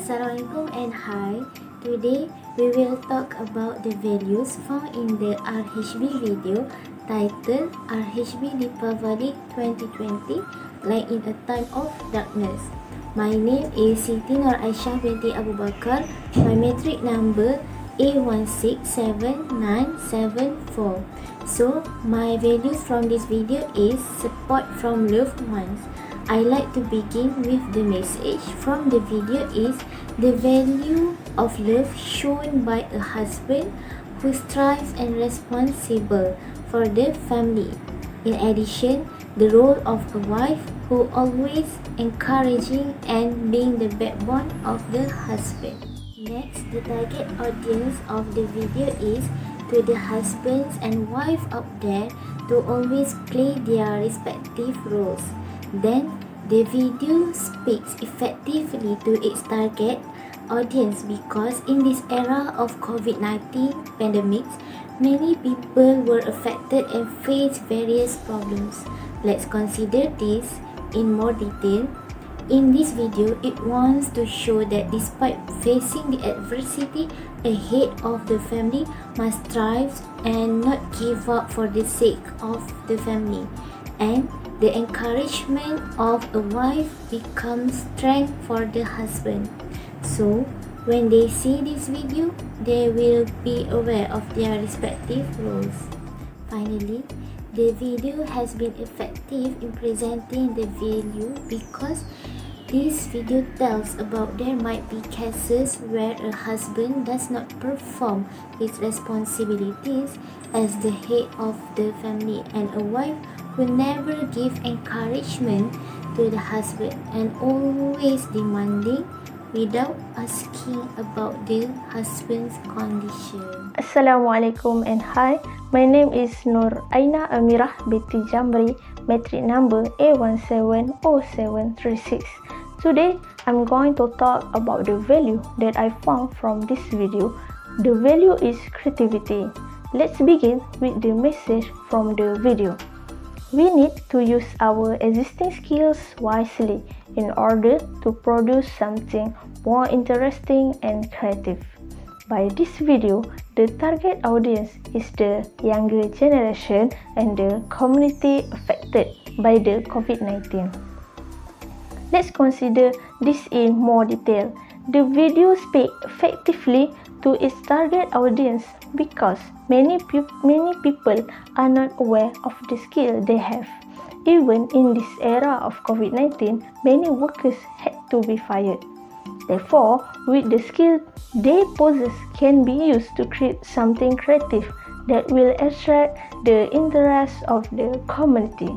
Assalamualaikum and hi. Today we will talk about the values found in the RHB video titled RHB Deepavali 2020 Light in a Time of Darkness. My name is Siti Nur Aisyah binti Abu Bakar. My matric number A167974. So my values from this video is support from loved ones. I like to begin with the message from the video is the value of love shown by a husband who strives and responsible for the family. In addition, the role of a wife who always encouraging and being the backbone of the husband. Next, the target audience of the video is to the husbands and wife out there to always play their respective roles. Then, the video speaks effectively to its target audience because in this era of COVID-19 pandemics, many people were affected and faced various problems. Let's consider this in more detail. In this video, it wants to show that despite facing the adversity, a head of the family must strive and not give up for the sake of the family. And the encouragement of a wife becomes strength for the husband. So, when they see this video, they will be aware of their respective roles. Finally, the video has been effective in presenting the value because this video tells about there might be cases where a husband does not perform his responsibilities as the head of the family and a wife who never give encouragement to the husband and always demanding without asking about the husband's condition. Assalamualaikum and hi. My name is Nur Aina Amirah binti Jamri, matric number A170736. Today, I'm going to talk about the value that I found from this video. The value is creativity. Let's begin with the message from the video. We need to use our existing skills wisely in order to produce something more interesting and creative. By this video, the target audience is the younger generation and the community affected by the COVID-19. Let's consider this in more detail. The video speaks effectively to its target audience because many people are not aware of the skill they have. Even in this era of COVID-19, many workers had to be fired. Therefore, with the skill they possess can be used to create something creative that will attract the interest of the community.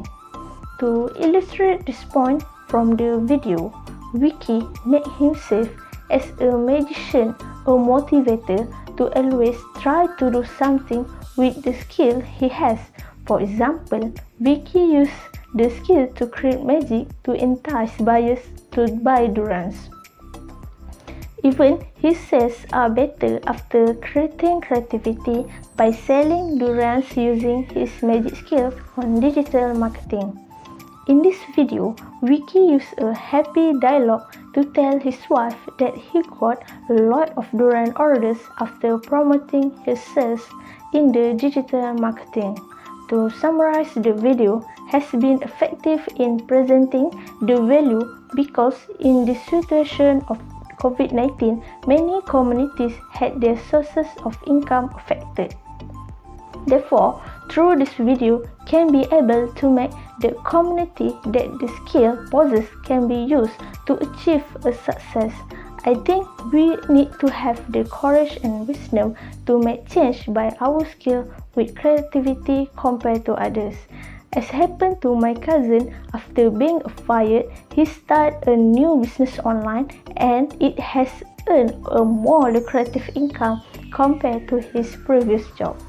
To illustrate this point from the video, Vicky made himself as a magician, a motivator to always try to do something with the skill he has. For example, Vicky used the skill to create magic to entice buyers to buy durians. Even his sales are better after creating creativity by selling durians using his magic skills on digital marketing. In this video, Vicky used a happy dialogue to tell his wife that he got a lot of durian orders after promoting his sales in the digital marketing. To summarize, the video has been effective in presenting the value because in the situation of COVID-19, many communities had their sources of income affected. Therefore, through this video can be able to make the community that the skill possessed can be used to achieve a success. I think we need to have the courage and wisdom to make change by our skill with creativity compared to others. As happened to my cousin, after being fired, he started a new business online and it has earned a more lucrative income compared to his previous job.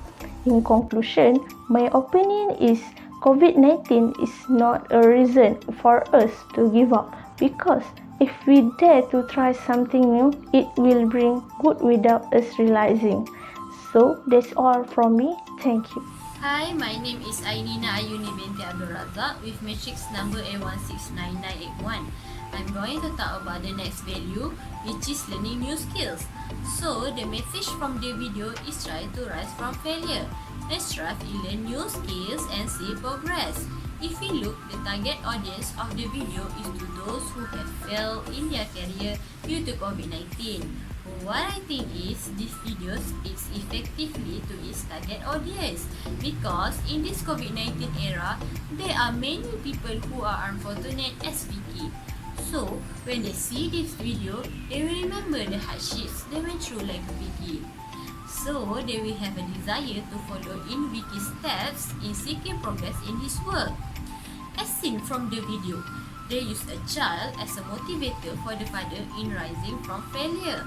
In conclusion, my opinion is COVID-19 is not a reason for us to give up because if we dare to try something new, it will bring good without us realizing. So that's all from me. Thank you. Hi, my name is Ainina Ayuni binti Abdul Razak with matrix number A169981. I'm going to talk about the next value, which is learning new skills. So, the message from the video is try to rise from failure. Let's strive to learn new skills and see progress. If we look, the target audience of the video is to those who have failed in their career due to COVID-19. What I think is this video speaks effectively to its target audience because in this COVID-19 era, there are many people who are unfortunate as Vicky. So, when they see this video, they will remember the hardships they went through like Vicky. So, they will have a desire to follow in Vicky's steps in seeking progress in his work. As seen from the video, they use a child as a motivator for the father in rising from failure.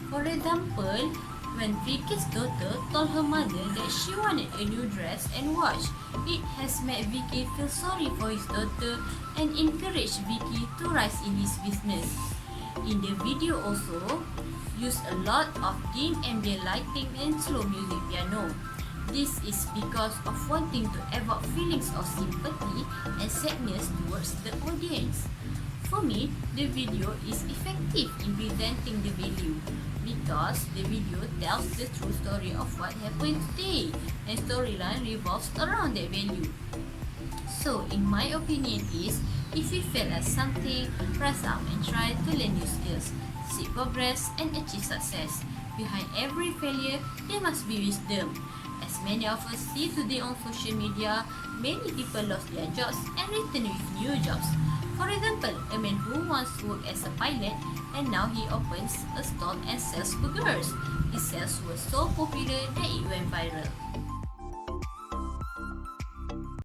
For example, when Vicky's daughter told her mother that she wanted a new dress and watch, it has made Vicky feel sorry for his daughter and encouraged Vicky to rise in his business. In the video also, use a lot of dim ambient lighting and slow music piano. This is because of wanting to evoke feelings of sympathy and sadness towards the audience. For me, the video is effective in presenting the value because the video tells the true story of what happened today and storyline revolves around that value. So, in my opinion is, if you fail at something, rise up and try to learn new skills, seek progress and achieve success. Behind every failure, there must be wisdom. As many of us see today on social media, many people lost their jobs and returned with new jobs. For example, a man who once worked as a pilot and now he opens a stall and sells burgers. His sales were so popular that it went viral.